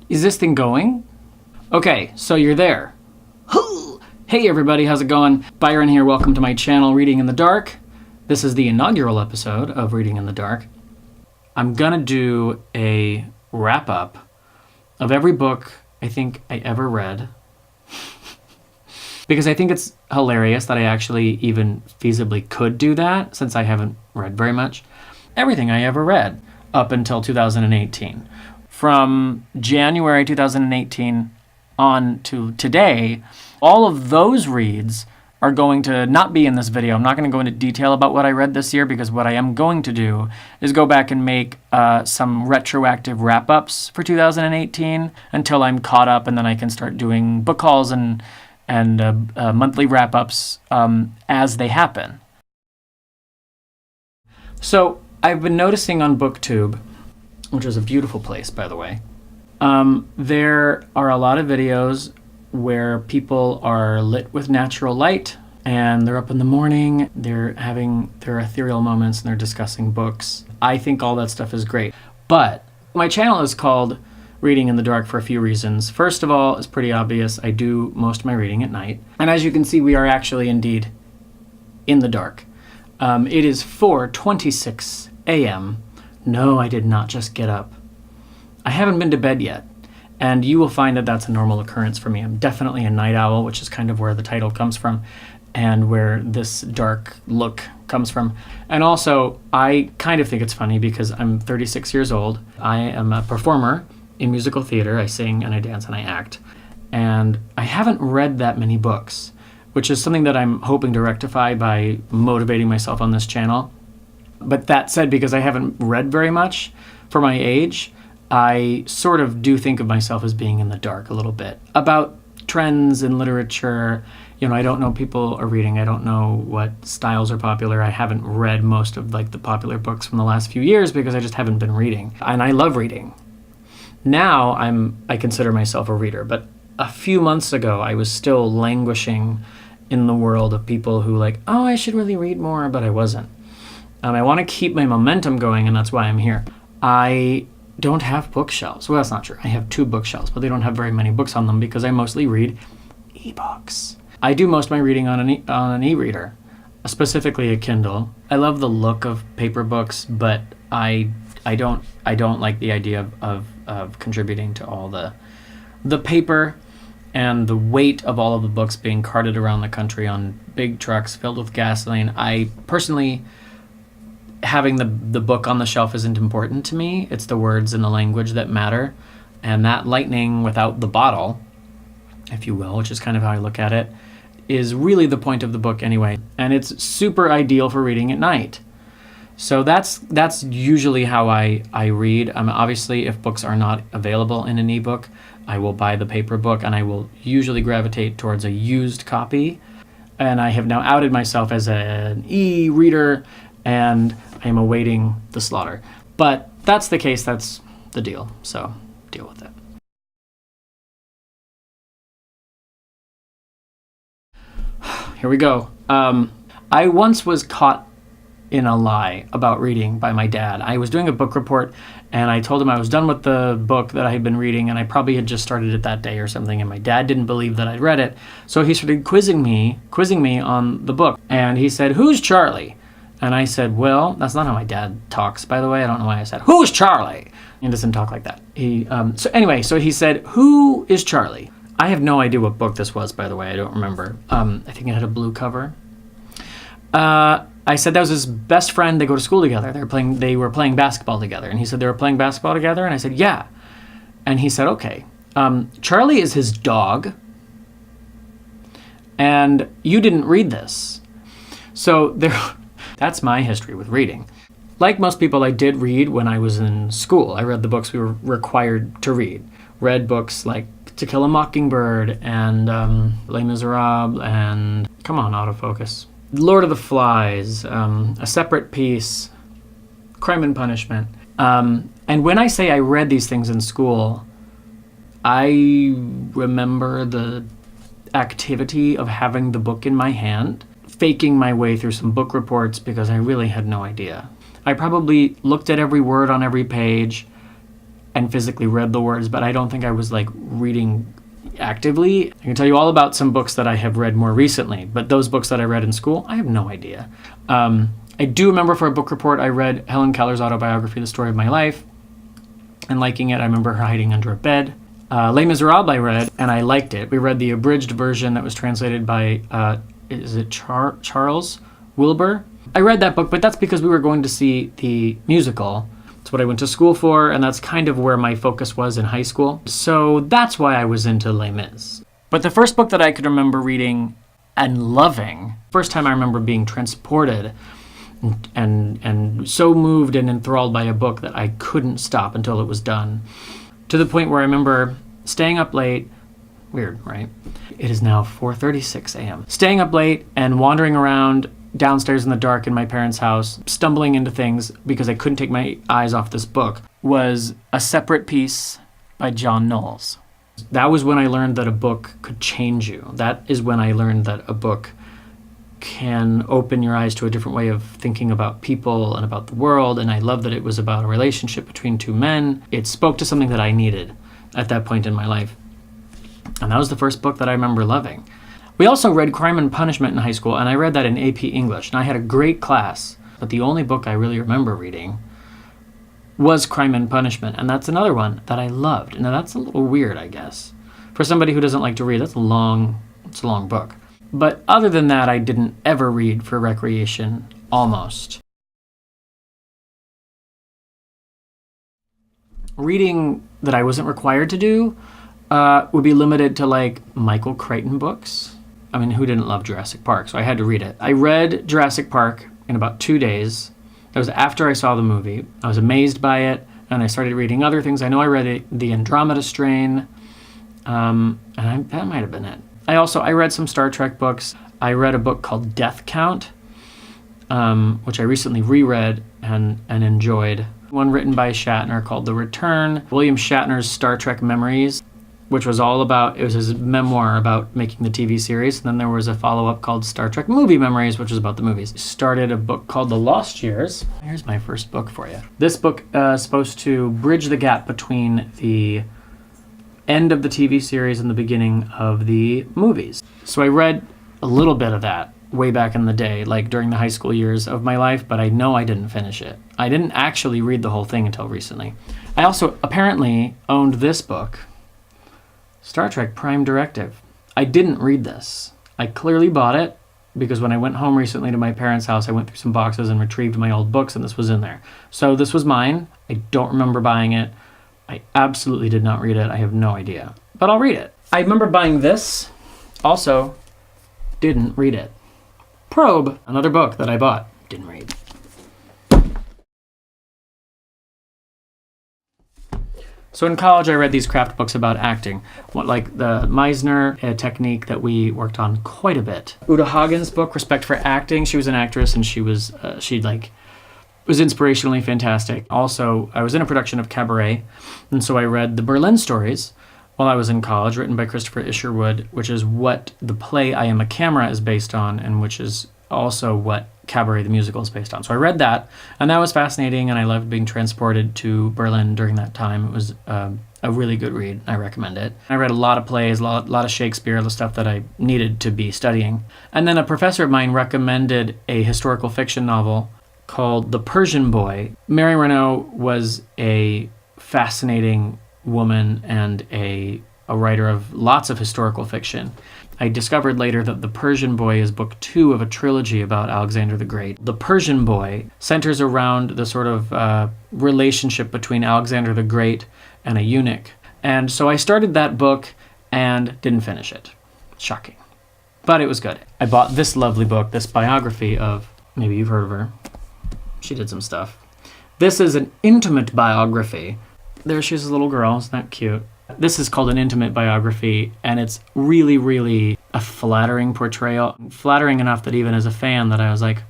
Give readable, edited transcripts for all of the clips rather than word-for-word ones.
Is this thing going? Okay, so you're there. Hey everybody, how's it going? Byron here, welcome to my channel, Reading in the Dark. This is the inaugural episode of Reading in the Dark. I'm gonna do a wrap-up of every book I think I ever read. Because I think it's hilarious that I actually even feasibly could do that, since I haven't read very much. Everything I ever read up until 2018. From January 2018 on to today, all of those reads are going to not be in this video. I'm not going to go into detail about what I read this year, because what I am going to do is go back and make some retroactive wrap-ups for 2018 until I'm caught up, and then I can start doing book hauls and monthly wrap-ups as they happen. So I've been noticing on BookTube, which is a beautiful place, by the way, there are a lot of videos where people are lit with natural light, and they're up in the morning, they're having their ethereal moments, and they're discussing books. I think all that stuff is great. But my channel is called Reading in the Dark for a few reasons. First of all, it's pretty obvious. I do most of my reading at night. And as you can see, we are actually indeed in the dark. It is 4:26 a.m. No, I did not just get up. I haven't been to bed yet. And you will find that that's a normal occurrence for me. I'm definitely a night owl, which is kind of where the title comes from and where this dark look comes from. And also, I kind of think it's funny because I'm 36 years old. I am a performer in musical theater. I sing and I dance and I act. And I haven't read that many books, which is something that I'm hoping to rectify by motivating myself on this channel. But that said, because I haven't read very much for my age, I sort of do think of myself as being in the dark a little bit about trends in literature. You know, I don't know what people are reading. I don't know what styles are popular. I haven't read most of like the popular books from the last few years because I just haven't been reading. And I love reading. Now I consider myself a reader, but a few months ago I was still languishing in the world of people who like, oh, I should really read more, but I wasn't. I want to keep my momentum going, and that's why I'm here. I don't have bookshelves. Well, that's not true. I have 2 bookshelves, but they don't have very many books on them because I mostly read eBooks. I do most of my reading on an e-reader, specifically a Kindle. I love the look of paper books, but I don't like the idea of contributing to all the paper and the weight of all of the books being carted around the country on big trucks filled with gasoline. I personally, having the book on the shelf isn't important to me. It's the words and the language that matter. And that lightning without the bottle, if you will, which is kind of how I look at it, is really the point of the book anyway. And it's super ideal for reading at night. So that's usually how I read. Obviously, if books are not available in an ebook, I will buy the paper book, and I will usually gravitate towards a used copy. And I have now outed myself as an e-reader, and I am awaiting the slaughter. But that's the case, that's the deal, so deal with it. Here we go. I once was caught in a lie about reading by my dad. I was doing a book report, and I told him I was done with the book that I had been reading, and I probably had just started it that day or something, and my dad didn't believe that I'd read it. So he started quizzing me on the book, and he said, "Who's Charlie?" And I said, well, that's not how my dad talks, by the way. I don't know why I said, "Who's Charlie?" He doesn't talk like that. So he said, "Who is Charlie?" I have no idea what book this was, by the way. I don't remember. I think it had a blue cover. I said that was his best friend. They go to school together. They were playing basketball together. And he said they were playing basketball together. And I said, yeah. And he said, okay. Charlie is his dog. And you didn't read this. So that's my history with reading. Like most people, I did read when I was in school. I read the books we were required to read. Read books like To Kill a Mockingbird and Les Miserables and, come on, autofocus, Lord of the Flies, A Separate Peace, Crime and Punishment. And when I say I read these things in school, I remember the activity of having the book in my hand, faking my way through some book reports because I really had no idea. I probably looked at every word on every page and physically read the words, but I don't think I was like reading actively. I can tell you all about some books that I have read more recently, but those books that I read in school, I have no idea. I do remember for a book report, I read Helen Keller's autobiography, The Story of My Life, and liking it. I remember her hiding under a bed. Les Miserables I read, and I liked it. We read the abridged version that was translated by, Charles Wilbur? I read that book, but that's because we were going to see the musical. That's what I went to school for, and that's kind of where my focus was in high school. So that's why I was into Les Mis. But the first book that I could remember reading and loving, first time I remember being transported and so moved and enthralled by a book that I couldn't stop until it was done. To the point where I remember staying up late, weird, right? It is now 4:36 a.m. Staying up late and wandering around downstairs in the dark in my parents' house, stumbling into things because I couldn't take my eyes off this book, was A Separate Piece by John Knowles. That was when I learned that a book could change you. That is when I learned that a book can open your eyes to a different way of thinking about people and about the world, and I love that it was about a relationship between two men. It spoke to something that I needed at that point in my life. And that was the first book that I remember loving. We also read Crime and Punishment in high school, and I read that in AP English, and I had a great class, but the only book I really remember reading was Crime and Punishment, and that's another one that I loved. Now that's a little weird, I guess. For somebody who doesn't like to read, it's a long book. But other than that, I didn't ever read for recreation, almost. Reading that I wasn't required to do would be limited to like Michael Crichton books. I mean, who didn't love Jurassic Park? So I had to read it. I read Jurassic Park in about 2 days. That was after I saw the movie. I was amazed by it, and I started reading other things. I know I read The Andromeda Strain, that might have been it. I read some Star Trek books. I read a book called Death Count, which I recently reread and enjoyed. One written by Shatner called The Return, William Shatner's Star Trek Memories, which was it was his memoir about making the TV series. And then there was a follow-up called Star Trek Movie Memories, which was about the movies. Started a book called The Lost Years. Here's my first book for you. This book is supposed to bridge the gap between the end of the TV series and the beginning of the movies. So I read a little bit of that way back in the day, like during the high school years of my life, but I know I didn't finish it. I didn't actually read the whole thing until recently. I also apparently owned this book, Star Trek Prime Directive. I didn't read this. I clearly bought it because when I went home recently to my parents' house, I went through some boxes and retrieved my old books, and this was in there. So this was mine. I don't remember buying it. I absolutely did not read it. I have no idea. But I'll read it. I remember buying this. Also, didn't read it. Probe, another book that I bought. Didn't read. So in college, I read these craft books about acting. Like the Meisner technique that we worked on quite a bit. Uta Hagen's book, Respect for Acting. She was an actress, and she was, was inspirationally fantastic. Also, I was in a production of Cabaret, and so I read the Berlin Stories while I was in college, written by Christopher Isherwood, which is what the play I Am a Camera is based on, and which is also what Cabaret the musical is based on. So I read that, and that was fascinating, and I loved being transported to Berlin during that time. It was a really good read. I recommend it. I read a lot of plays, a lot of Shakespeare, the stuff that I needed to be studying. And then a professor of mine recommended a historical fiction novel called The Persian Boy. Mary Renault was a fascinating woman and a writer of lots of historical fiction. I discovered later that The Persian Boy is book 2 of a trilogy about Alexander the Great. The Persian Boy centers around the sort of relationship between Alexander the Great and a eunuch. And so I started that book and didn't finish it. Shocking. But it was good. I bought this lovely book, this biography of, maybe you've heard of her. She did some stuff. This is an intimate biography. There she is, a little girl. Isn't that cute? This is called an intimate biography, and it's really, really a flattering portrayal. Flattering enough that even as a fan that I was like,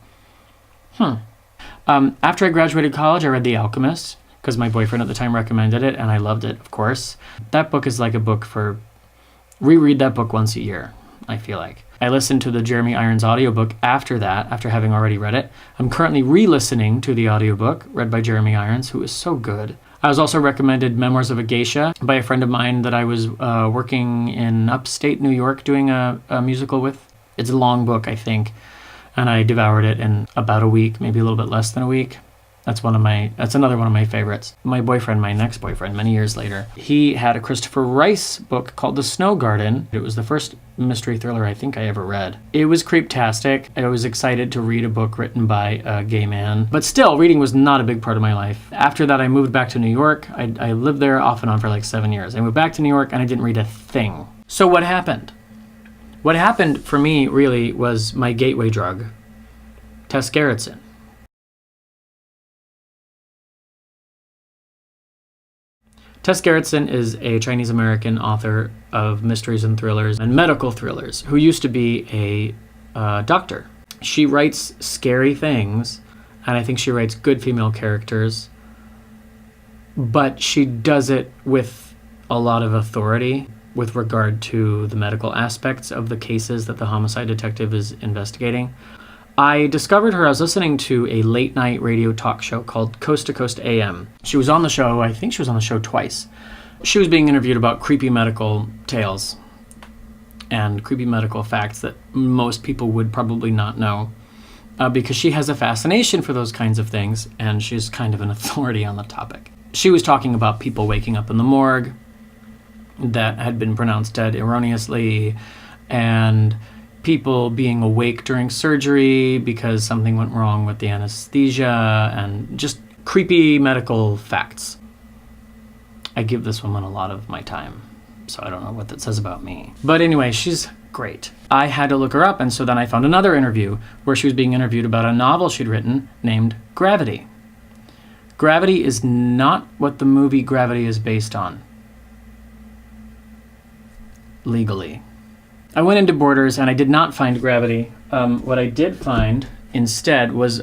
After I graduated college, I read The Alchemist, because my boyfriend at the time recommended it, and I loved it, of course. That book is like a book for... Reread that book once a year, I feel like. I listened to the Jeremy Irons audiobook after that, after having already read it. I'm currently re-listening to the audiobook read by Jeremy Irons, who is so good. I was also recommended Memoirs of a Geisha by a friend of mine that I was working in upstate New York doing a musical with. It's a long book, I think, and I devoured it in about a week, maybe a little bit less than a week. That's another one of my favorites. My next boyfriend, many years later, he had a Christopher Rice book called The Snow Garden. It was the first mystery thriller I think I ever read. It was creeptastic. I was excited to read a book written by a gay man, but still, reading was not a big part of my life. After that, I moved back to New York. I lived there off and on for like 7 years. I moved back to New York and I didn't read a thing. So what happened? What happened for me really was my gateway drug, Tess Gerritsen. Tess Gerritsen is a Chinese-American author of mysteries and thrillers and medical thrillers who used to be a doctor. She writes scary things, and I think she writes good female characters, but she does it with a lot of authority with regard to the medical aspects of the cases that the homicide detective is investigating. I discovered her, I was listening to a late night radio talk show called Coast to Coast AM. She was on the show, I think she was on the show twice. She was being interviewed about creepy medical tales and creepy medical facts that most people would probably not know because she has a fascination for those kinds of things and she's kind of an authority on the topic. She was talking about people waking up in the morgue that had been pronounced dead erroneously and people being awake during surgery because something went wrong with the anesthesia and just creepy medical facts. I give this woman a lot of my time, so I don't know what that says about me. But anyway, she's great. I had to look her up, and so then I found another interview where she was being interviewed about a novel she'd written named Gravity. Gravity is not what the movie Gravity is based on. Legally. I went into Borders and I did not find Gravity. What I did find instead was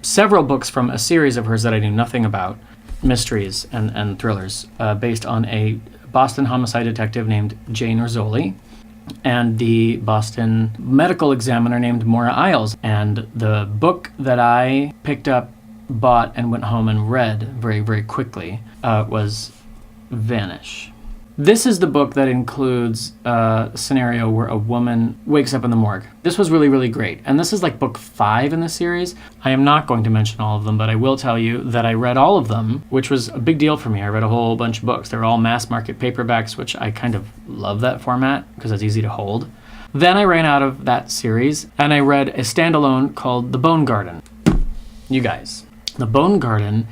several books from a series of hers that I knew nothing about, mysteries and thrillers, based on a Boston homicide detective named Jane Rizzoli and the Boston medical examiner named Maura Isles. And the book that I picked up, bought, and went home and read very, very quickly was Vanish. This is the book that includes a scenario where a woman wakes up in the morgue. This was really, really great. And this is like book 5 in the series. I am not going to mention all of them, but I will tell you that I read all of them, which was a big deal for me. I read a whole bunch of books. They're all mass market paperbacks, which I kind of love that format because it's easy to hold. Then I ran out of that series and I read a standalone called The Bone Garden. You guys, The Bone Garden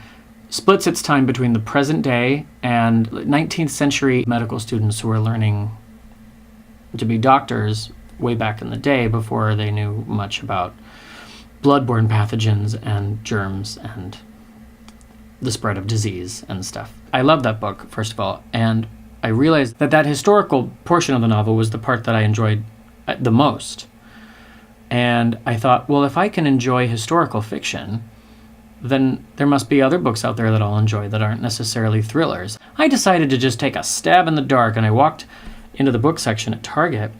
splits its time between the present day and 19th century medical students who were learning to be doctors way back in the day before they knew much about bloodborne pathogens and germs and the spread of disease and stuff. I love that book, first of all, and I realized that historical portion of the novel was the part that I enjoyed the most. And I thought, well, if I can enjoy historical fiction, then there must be other books out there that I'll enjoy that aren't necessarily thrillers. I decided to just take a stab in the dark, and I walked into the book section at Target.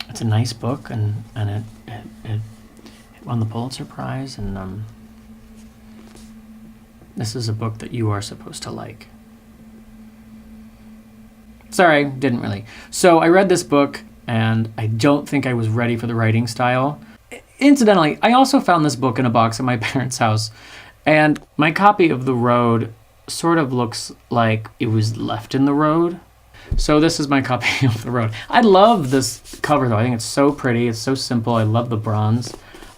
It's a nice book, and it won the Pulitzer Prize, and this is a book that you are supposed to like. Sorry, didn't really. So I read this book, and I don't think I was ready for the writing style. Incidentally, I also found this book in a box at my parents' house, and my copy of The Road sort of looks like it was left in the road. So this is my copy of The Road. I love this cover, though. I think it's so pretty. It's so simple. I love the bronze.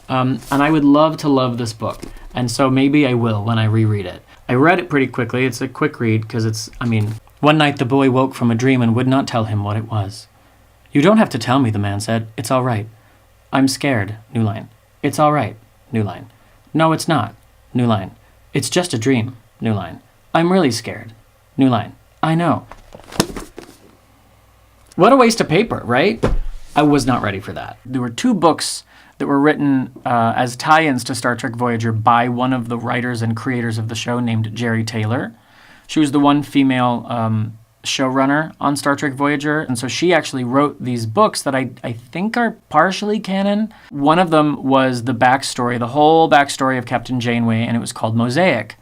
And I would love to love this book. And so maybe I will when I reread it. I read it pretty quickly. It's a quick read because one night the boy woke from a dream and would not tell him what it was. "You don't have to tell me," the man said. "It's all right." "I'm scared," new line. "It's all right," new line. "No, it's not," new line. "It's just a dream," new line. "I'm really scared," new line. "I know." What a waste of paper, right? I was not ready for that. There were 2 books that were written as tie-ins to Star Trek Voyager by one of the writers and creators of the show named Jerry Taylor. She was the one female showrunner on Star Trek Voyager, and so she actually wrote these books that I think are partially canon. One of them was the whole backstory of Captain Janeway, and it was called Mosaic.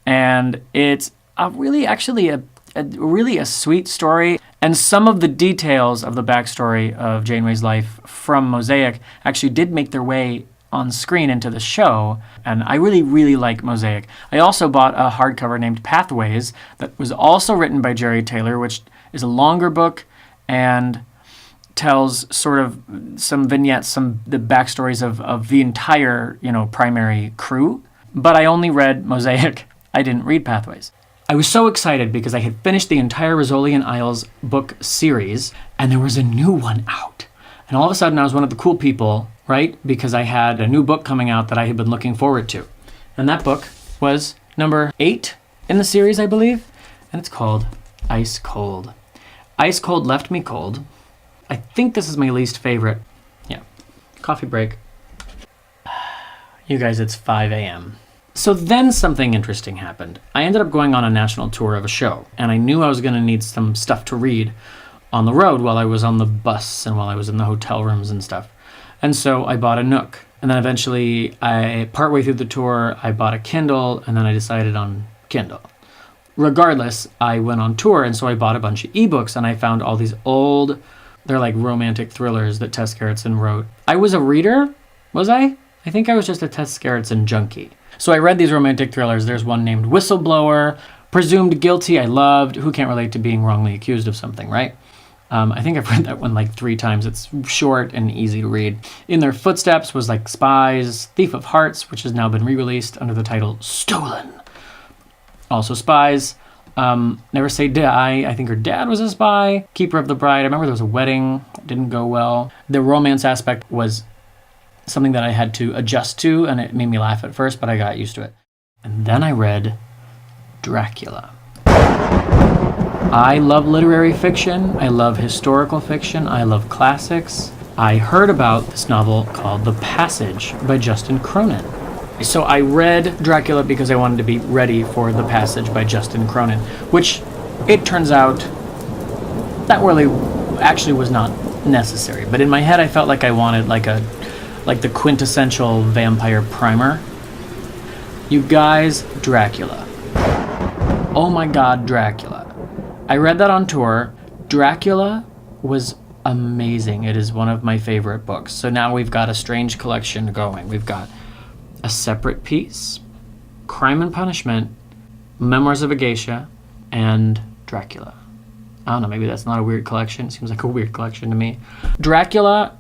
And it's really a sweet story. And some of the details of the backstory of Janeway's life from Mosaic actually did make their way on screen into the show, and I really, really like Mosaic. I also bought a hardcover named Pathways that was also written by Jerry Taylor, which is a longer book and tells sort of some vignettes, the backstories of the entire, primary crew. But I only read Mosaic. I didn't read Pathways. I was so excited because I had finished the entire Rizzolian Isles book series, and there was a new one out. And all of a sudden, I was one of the cool people, right? Because I had a new book coming out that I had been looking forward to. And that book was number 8 in the series, I believe. And it's called Ice Cold. Ice Cold left me cold. I think this is my least favorite. Yeah. Coffee break. You guys, it's 5 a.m. So then something interesting happened. I ended up going on a national tour of a show, and I knew I was going to need some stuff to read on the road while I was on the bus and while I was in the hotel rooms and stuff. And so I bought a Nook. And then eventually, partway through the tour, I bought a Kindle, and then I decided on Kindle. Regardless, I went on tour, and so I bought a bunch of eBooks, and I found all these old, they're like romantic thrillers that Tess Gerritsen wrote. I was a reader, was I? I think I was just a Tess Gerritsen junkie. So I read these romantic thrillers. There's one named Whistleblower, Presumed Guilty, I loved. Who can't relate to being wrongly accused of something, right? I think I've read that one like 3 times. It's short and easy to read. In Their Footsteps was like Spies, Thief of Hearts, which has now been re-released under the title Stolen. Also Spies. Never Say Die. I think her dad was a spy. Keeper of the Bride. I remember there was a wedding. It didn't go well. The romance aspect was something that I had to adjust to, and it made me laugh at first, but I got used to it. And then I read Dracula. I love literary fiction. I love historical fiction. I love classics. I heard about this novel called The Passage by Justin Cronin. So I read Dracula because I wanted to be ready for The Passage by Justin Cronin, which it turns out that really actually was not necessary. But in my head, I felt like I wanted like the quintessential vampire primer. You guys, Dracula. Oh my God, Dracula. I read that on tour. Dracula was amazing. It is one of my favorite books. So now we've got a strange collection going. We've got A Separate Peace, Crime and Punishment, Memoirs of a Geisha, and Dracula. I don't know, maybe that's not a weird collection. It seems like a weird collection to me. Dracula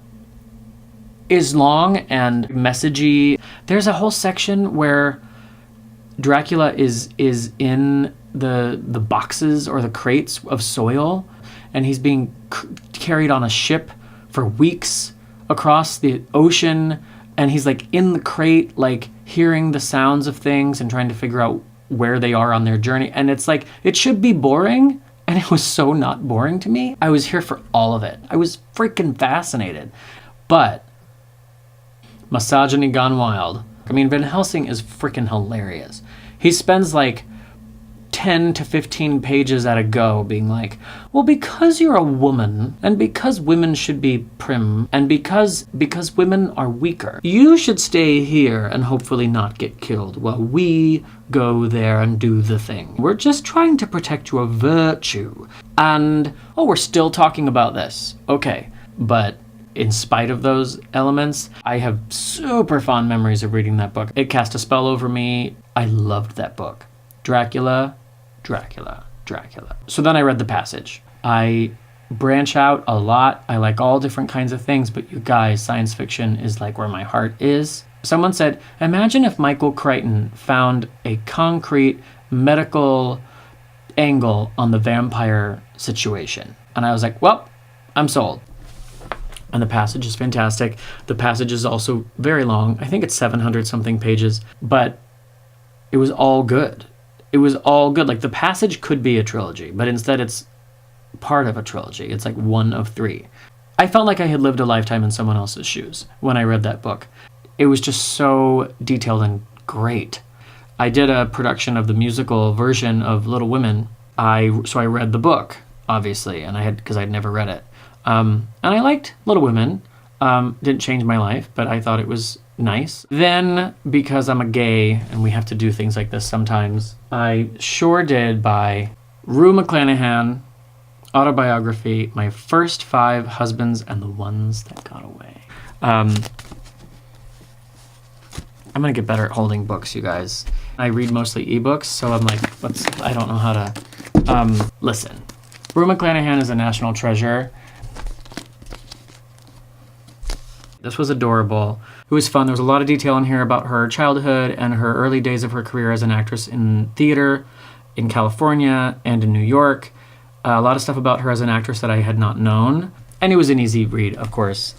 is long and messagey. There's a whole section where Dracula is in the boxes or the crates of soil, and he's being carried on a ship for weeks across the ocean, and he's like in the crate, like hearing the sounds of things and trying to figure out where they are on their journey. And it's like, it should be boring, and it was so not boring to me. I was here for all of it. I was freaking fascinated. But misogyny gone wild. I mean, Van Helsing is freaking hilarious. He spends like 10 to 15 pages at a go being like, well, because you're a woman, and because women should be prim, and because women are weaker, you should stay here and hopefully not get killed while we go there and do the thing. We're just trying to protect your virtue. And, oh, we're still talking about this. Okay, but in spite of those elements, I have super fond memories of reading that book. It cast a spell over me. I loved that book. Dracula. So then I read The Passage. I branch out a lot. I like all different kinds of things, but you guys, science fiction is like where my heart is. Someone said, imagine if Michael Crichton found a concrete medical angle on the vampire situation. And I was like, well, I'm sold. And The Passage is fantastic. The Passage is also very long. I think it's 700 something pages, but it was all good. It was all good. Like, The Passage could be a trilogy, but instead it's part of a trilogy. It's like one of 3. I felt like I had lived a lifetime in someone else's shoes when I read that book. It was just so detailed and great. I did a production of the musical version of Little Women. So I read the book, obviously, and because I'd never read it. And I liked Little Women. Didn't change my life, but I thought it was nice. Then, because I'm a gay and we have to do things like this sometimes, I sure did buy Rue McClanahan autobiography, My First 5 Husbands and the Ones That Got Away. I'm gonna get better at holding books, you guys. I read mostly eBooks, so I'm like, I don't know how to, listen. Rue McClanahan is a national treasure. This was adorable. It was fun. There was a lot of detail in here about her childhood and her early days of her career as an actress in theater in California and in New York. A lot of stuff about her as an actress that I had not known. And it was an easy read, of course.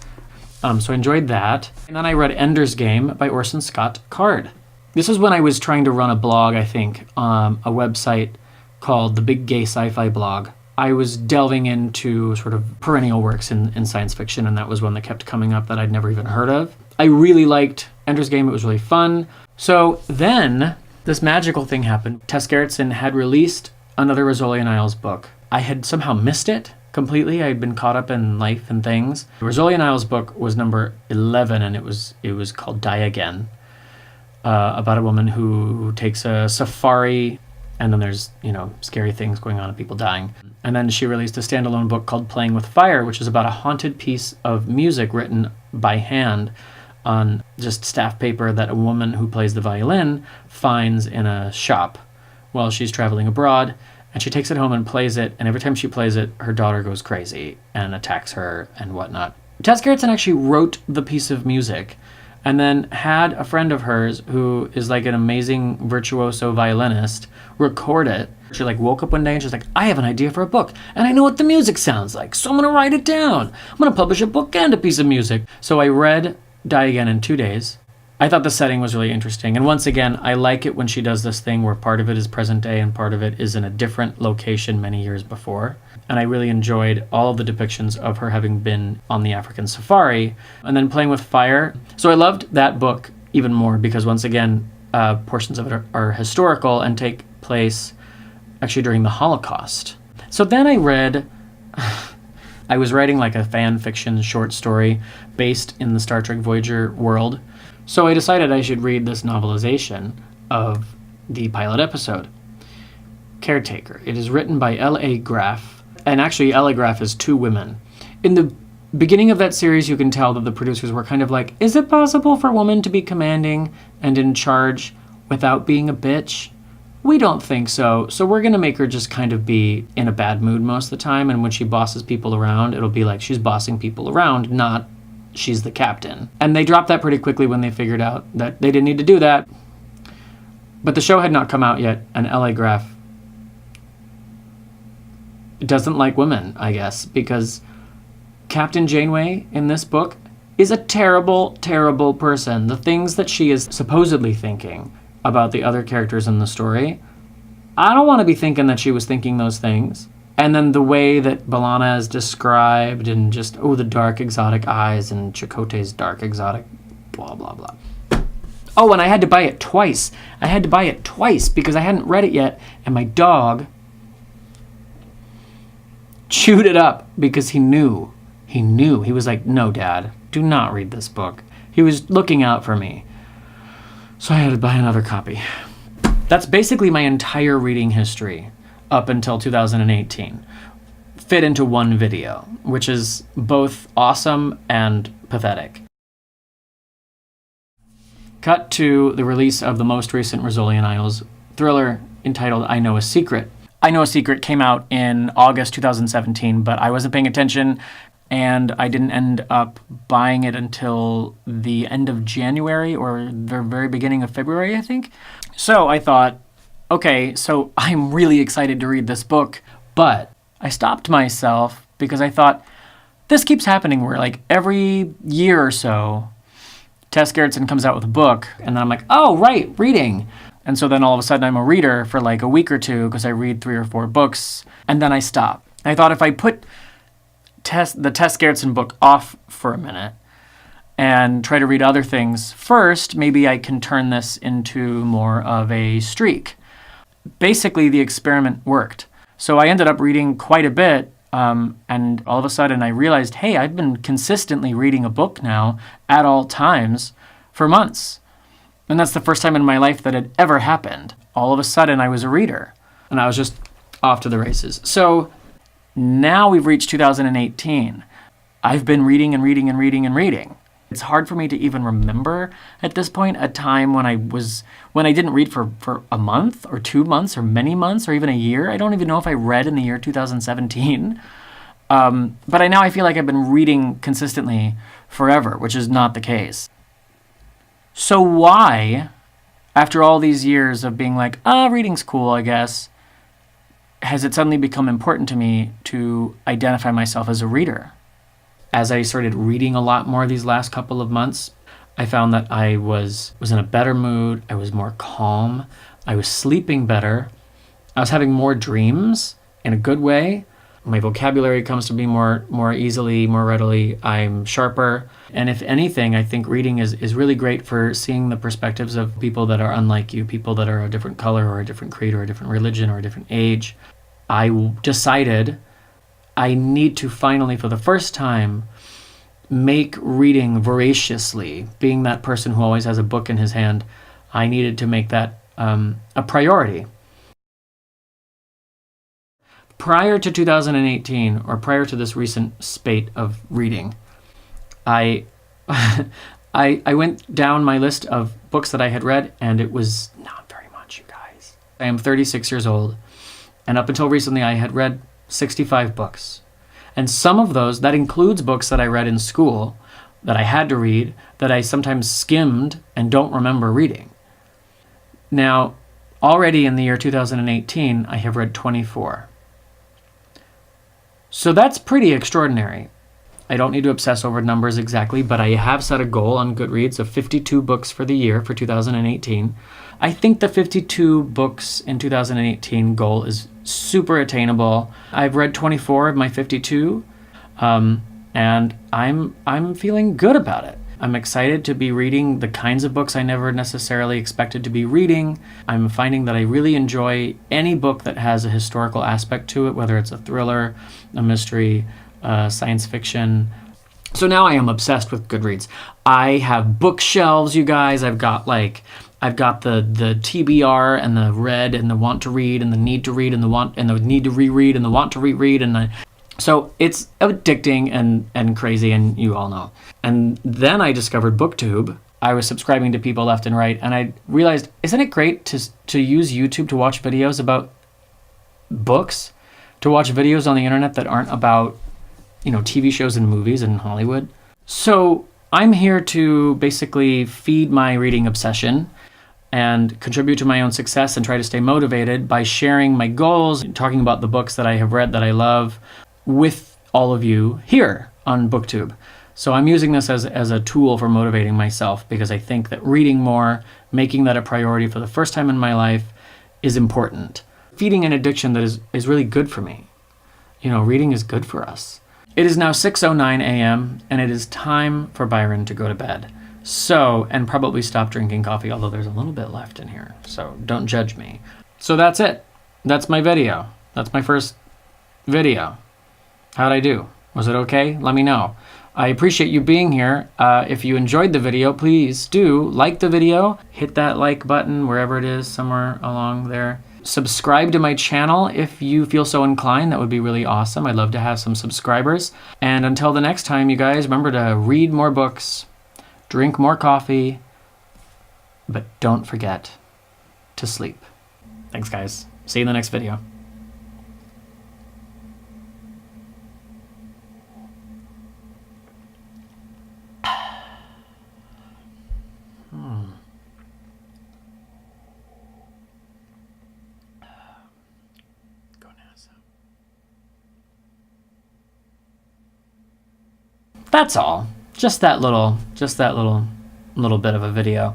So I enjoyed that. And then I read Ender's Game by Orson Scott Card. This was when I was trying to run a blog, I think, a website called the Big Gay Sci-Fi Blog. I was delving into sort of perennial works in science fiction, and that was one that kept coming up that I'd never even heard of. I really liked Ender's Game. It was really fun. So then this magical thing happened. Tess Gerritsen had released another Rizzoli and Isles book. I had somehow missed it completely. I had been caught up in life and things. Rizzoli and Isles book was number 11, and it was called Die Again, about a woman who takes a safari, and then there's, scary things going on and people dying. And then she released a standalone book called Playing with Fire, which is about a haunted piece of music written by hand on just staff paper that a woman who plays the violin finds in a shop while she's traveling abroad. And she takes it home and plays it, and every time she plays it, her daughter goes crazy and attacks her and whatnot. Tess Gerritsen actually wrote the piece of music and then had a friend of hers who is like an amazing virtuoso violinist record it. She woke up one day and she's like, I have an idea for a book and I know what the music sounds like, so I'm going to write it down. I'm going to publish a book and a piece of music. So I read Die Again in 2 days. I thought the setting was really interesting. And once again, I like it when she does this thing where part of it is present day and part of it is in a different location many years before. And I really enjoyed all of the depictions of her having been on the African safari. And then Playing with Fire. So I loved that book even more because once again, portions of it are historical and take place actually during the Holocaust. So then I read, I was writing like a fan fiction short story based in the Star Trek Voyager world. So I decided I should read this novelization of the pilot episode, Caretaker. It is written by L.A. Graff, and actually L.A. Graff is 2 women. In the beginning of that series, you can tell that the producers were kind of like, is it possible for a woman to be commanding and in charge without being a bitch? We don't think so, so we're going to make her just kind of be in a bad mood most of the time, and when she bosses people around, it'll be like she's bossing people around, not she's the captain. And they dropped that pretty quickly when they figured out that they didn't need to do that. But the show had not come out yet, and L.A. Graff doesn't like women, I guess, because Captain Janeway in this book is a terrible, terrible person. The things that she is supposedly thinking about the other characters in the story, I don't want to be thinking that she was thinking those things. And then the way that B'Elanna is described and just, the dark exotic eyes and Chakotay's dark exotic blah, blah, blah. Oh, and I had to buy it twice. I had to buy it twice because I hadn't read it yet, and my dog chewed it up because he knew. He knew. He was like, no, Dad, do not read this book. He was looking out for me. So I had to buy another copy. That's basically my entire reading history up until 2018, fit into one video, which is both awesome and pathetic. Cut to the release of the most recent Rizzoli and Isles thriller entitled I Know a Secret. I Know a Secret came out in August 2017, but I wasn't paying attention and I didn't end up buying it until the end of January or the very beginning of February, I think. So I thought, okay, so I'm really excited to read this book, but I stopped myself because I thought, this keeps happening where every year or so, Tess Gerritsen comes out with a book, and then I'm like, oh, right, reading. And so then all of a sudden I'm a reader for a week or two because I read 3 or 4 books, and then I stop. I thought if I put the Tess Gerritsen book off for a minute and try to read other things first, maybe I can turn this into more of a streak. Basically, the experiment worked. So I ended up reading quite a bit, and all of a sudden I realized, hey, I've been consistently reading a book now at all times for months. And that's the first time in my life that had ever happened. All of a sudden, I was a reader, and I was just off to the races. So now we've reached 2018. I've been reading and reading and reading and reading. It's hard for me to even remember at this point a time when I didn't read for a month or 2 months or many months or even a year. I don't even know if I read in the year 2017. But I feel like I've been reading consistently forever, which is not the case. So why, after all these years of being like, reading's cool, I guess, has it suddenly become important to me to identify myself as a reader? As I started reading a lot more these last couple of months, I found that I was in a better mood, I was more calm, I was sleeping better, I was having more dreams in a good way. My vocabulary comes to me more easily, more readily. I'm sharper. And if anything, I think reading is really great for seeing the perspectives of people that are unlike you, people that are a different color or a different creed or a different religion or a different age. I decided I need to finally, for the first time, make reading voraciously, being that person who always has a book in his hand. I needed to make that a priority. Prior to 2018, or prior to this recent spate of reading, I went down my list of books that I had read, and it was not very much, you guys. I am 36 years old, and up until recently, I had read 65 books. And some of those, that includes books that I read in school, that I had to read, that I sometimes skimmed and don't remember reading. Now, already in the year 2018, I have read 24. So that's pretty extraordinary. I don't need to obsess over numbers exactly, but I have set a goal on Goodreads of 52 books for the year for 2018. I think the 52 books in 2018 goal is super attainable. I've read 24 of my 52, and I'm feeling good about it. I'm excited to be reading the kinds of books I never necessarily expected to be reading. I'm finding that I really enjoy any book that has a historical aspect to it, whether it's a thriller, a mystery, science fiction. So now I am obsessed with Goodreads. I have bookshelves, you guys. I've got the TBR and the read and the want to read and the need to read and the want and the need to reread and the want to reread so it's addicting and crazy, and you all know. And then I discovered BookTube. I was subscribing to people left and right, and I realized, isn't it great to use YouTube to watch videos about books, to watch videos on the internet that aren't about, TV shows and movies in Hollywood? So I'm here to basically feed my reading obsession and contribute to my own success and try to stay motivated by sharing my goals, talking about the books that I have read that I love with all of you here on BookTube. So I'm using this as a tool for motivating myself, because I think that reading more, making that a priority for the first time in my life, is important. Feeding an addiction that is really good for me. Reading is good for us. It is now 6:09 a.m. and it is time for Byron to go to bed. So, and probably stop drinking coffee, although there's a little bit left in here, so don't judge me. So that's it. That's my video. That's my first video. How'd I do? Was it okay? Let me know. I appreciate you being here. If you enjoyed the video, please do like the video. Hit that like button wherever it is, somewhere along there. Subscribe to my channel if you feel so inclined. That would be really awesome. I'd love to have some subscribers. And until the next time, you guys, remember to read more books, drink more coffee, but don't forget to sleep. Thanks, guys. See you in the next video. That's all. Just that little bit of a video.